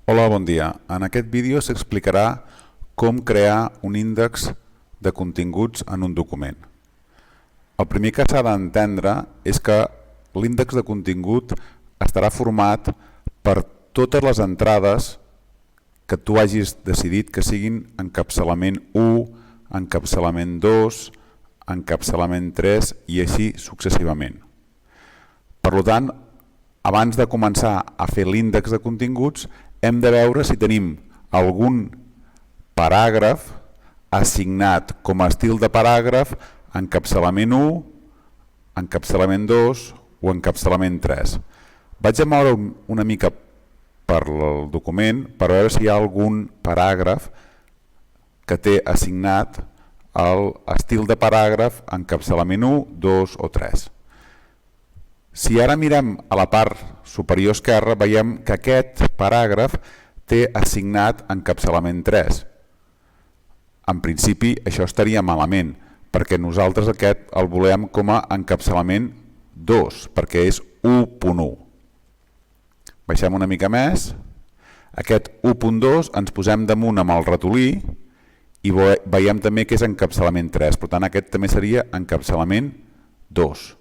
Hola, bon dia. En aquest vídeo s'explicarà com crear un índex de continguts en un document. El primer que s'ha d'entendre és que l'índex de contingut estarà format per totes les entrades que tu hagis decidit que siguin encapçalament 1, encapçalament 2, encapçalament 3 i així successivament. Per tant, abans de començar a fer l'índex de continguts, hem de veure si tenim algun paràgraf assignat com a estil de paràgraf encapçalament 1, encapçalament 2 o encapçalament 3. Vaig a moure una mica per el document per veure si hi ha algun paràgraf que té assignat l'estil de paràgraf encapçalament 1, 2 o 3. Si ara mirem a la part superior esquerra, veiem que aquest paràgraf té assignat encapçalament 3. En principi, això estaria malament, perquè nosaltres aquest el volem com a encapçalament 2, perquè és 1.1. Baixem una mica més. Aquest 1.2 ens posem damunt amb el ratolí i veiem també que és encapçalament 3. Per tant, aquest també seria encapçalament 2.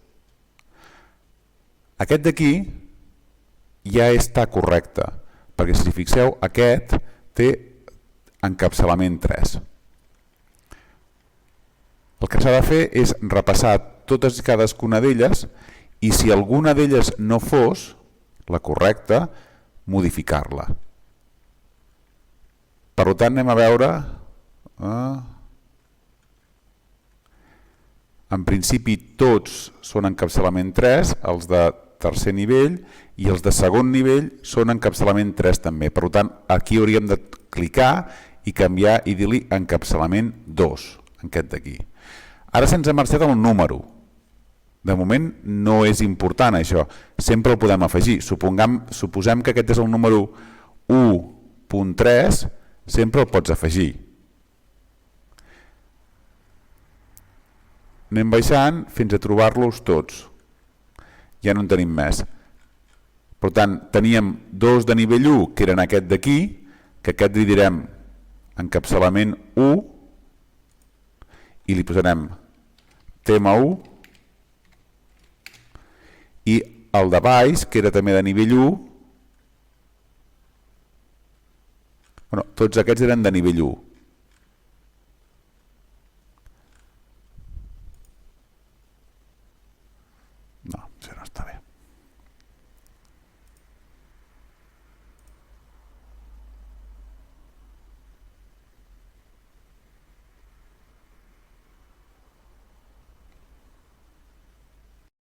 Aquest d'aquí ja està correcte, perquè si fixeu, aquest té encapçalament 3. El que s'ha de fer és repassar totes i cadascuna d'elles i si alguna d'elles no fos la correcta, modificar-la. Per tant, anem a veure... En principi tots són encapçalament 3, els de tercer nivell, i els de segon nivell són encapçalament 3 també. Per tant, aquí hauríem de clicar i canviar i dir-li encapçalament 2, aquest d'aquí. Ara se'ns ha marxat el número. De moment no és important això, sempre el podem afegir. Suposem que aquest és el número 1.3, sempre el pots afegir. Anem baixant fins a trobar-los tots. Ja no en tenim més. Per tant, teníem dos de nivell 1, que eren aquest d'aquí, que aquest li direm encapçalament 1, i li posarem tema 1, i el de baix, que era també de nivell 1, tots aquests eren de nivell 1.